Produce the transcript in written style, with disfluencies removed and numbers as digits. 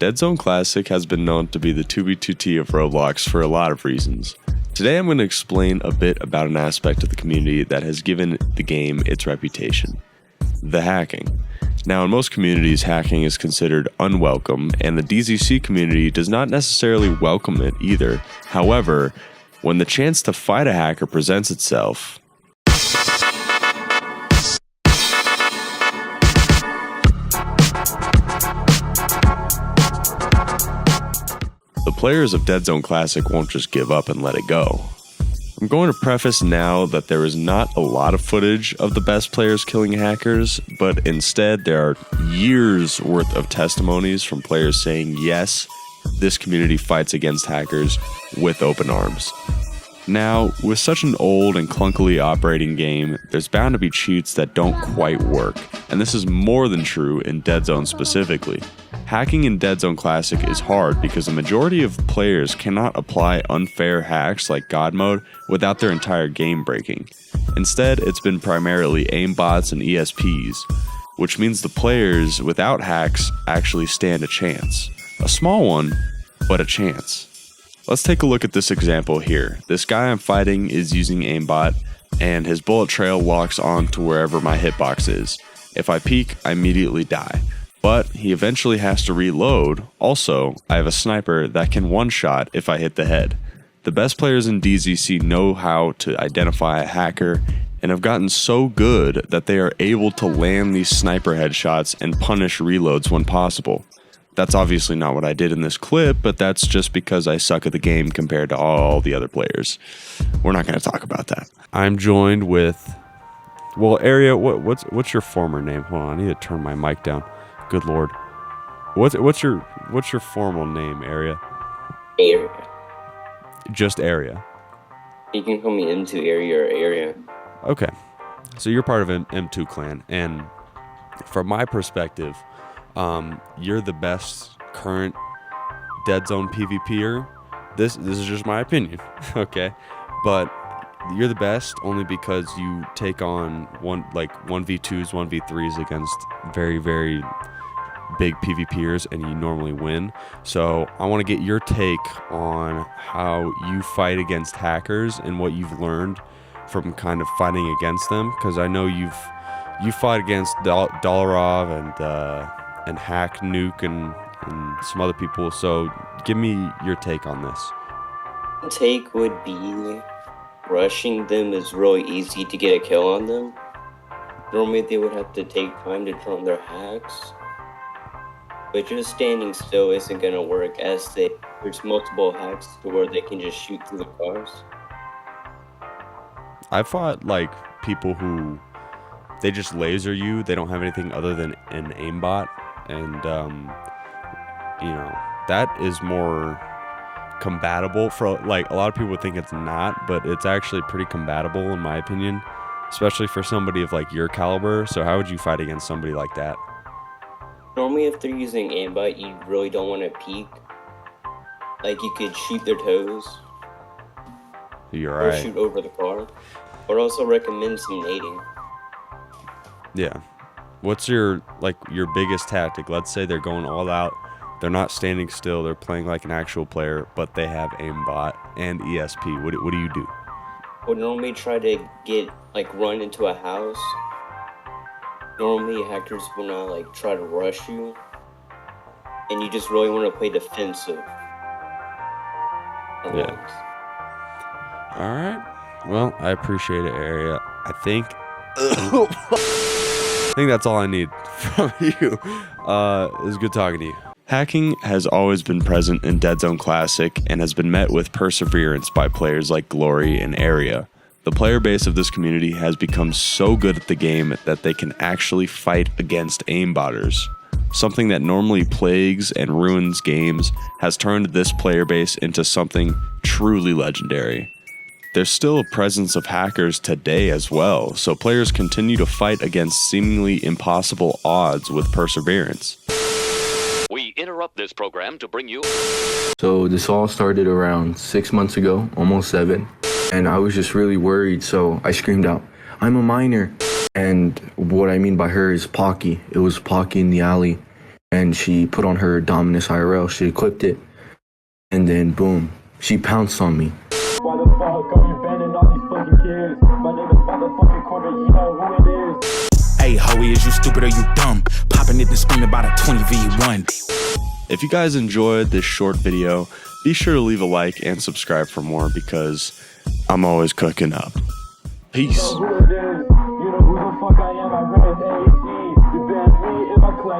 Deadzone Classic has been known to be the 2B2T of Roblox for a lot of reasons. Today I'm going to explain a bit about an aspect of the community that has given the game its reputation: the hacking. Now, in most communities, hacking is considered unwelcome, and the DZC community does not necessarily welcome it either. However, when the chance to fight a hacker presents itself, the players of Deadzone Classic won't just give up and let it go. I'm going to preface now that there is not a lot of footage of the best players killing hackers, but instead there are years worth of testimonies from players saying yes, this community fights against hackers with open arms. Now, with such an old and clunkily operating game, there's bound to be cheats that don't quite work, and this is more than true in Deadzone specifically. Hacking in Deadzone Classic is hard because the majority of players cannot apply unfair hacks like God Mode without their entire game breaking. Instead, it's been primarily aimbots and ESPs, which means the players without hacks actually stand a chance. A small one, but a chance. Let's take a look at this example here. This guy I'm fighting is using aimbot, and his bullet trail locks on to wherever my hitbox is. If I peek, I immediately die. But he eventually has to reload. Also, I have a sniper that can one-shot if I hit the head. The best players in DZC know how to identify a hacker and have gotten so good that they are able to land these sniper headshots and punish reloads when possible. That's obviously not what I did in this clip, but that's just because I suck at the game compared to all the other players. We're not going to talk about that. I'm joined with, well, Area, what's your former name? Hold on, I need to turn my mic down. Good lord. What's your formal name, Area? Area. Just Area. You can call me M2 Area or Area. Okay. So you're part of an M2 clan, and from my perspective, you're the best current Deadzone PvPer. This is just my opinion, okay? But you're the best only because you take on 1v2s, 1v3s against very, very big PvPers, and you normally win. So I want to get your take on how you fight against hackers and what you've learned from kind of fighting against them, because I know you fought against Dollarov and Hack Nuke and some other people. So give me your take on this. Take would be rushing them is really easy to get a kill on them. Normally they would have to take time to turn on their hacks, but just standing still isn't going to work, as there's multiple hacks to where they can just shoot through the cars. I fought like people who they just laser you. They don't have anything other than an aimbot, and that is more combatable for, like, a lot of people would think it's not, but it's actually pretty combatable in my opinion, especially for somebody of like your caliber. So how would you fight against somebody like that? Normally if they're using aimbot, you really don't want to peek. Like, you could shoot their toes. You're right. Or shoot over the car. Or also recommend some nading. Yeah. What's your biggest tactic? Let's say they're going all out. They're not standing still. They're playing like an actual player, but they have aimbot and ESP. What do you do? I would normally try to run into a house. Normally hackers will not try to rush you, and you just really want to play defensive. Yeah. All right. Well, I appreciate it, Area. I think that's all I need from you. It was good talking to you. Hacking has always been present in Deadzone Classic and has been met with perseverance by players like Glory and Area. The player base of this community has become so good at the game that they can actually fight against aimbotters. Something that normally plagues and ruins games has turned this player base into something truly legendary. There's still a presence of hackers today as well, so players continue to fight against seemingly impossible odds with perseverance. We interrupt this program to bring you... So this all started around 6 months ago, almost 7. And I was just really worried, so I screamed out, "I'm a minor." And what I mean by her is Pocky. It was Pocky in the alley. and she put on her Dominus IRL. She equipped it, and then boom, she pounced on me. Why the fuck are you banning all these fucking kids? My name is motherfucking Corbin, you know who it is. Hey, Hoey, is you stupid or you dumb? Popping it and screaming about a 20v1. If you guys enjoyed this short video, be sure to leave a like and subscribe for more because I'm always cooking up. Peace. Who it is?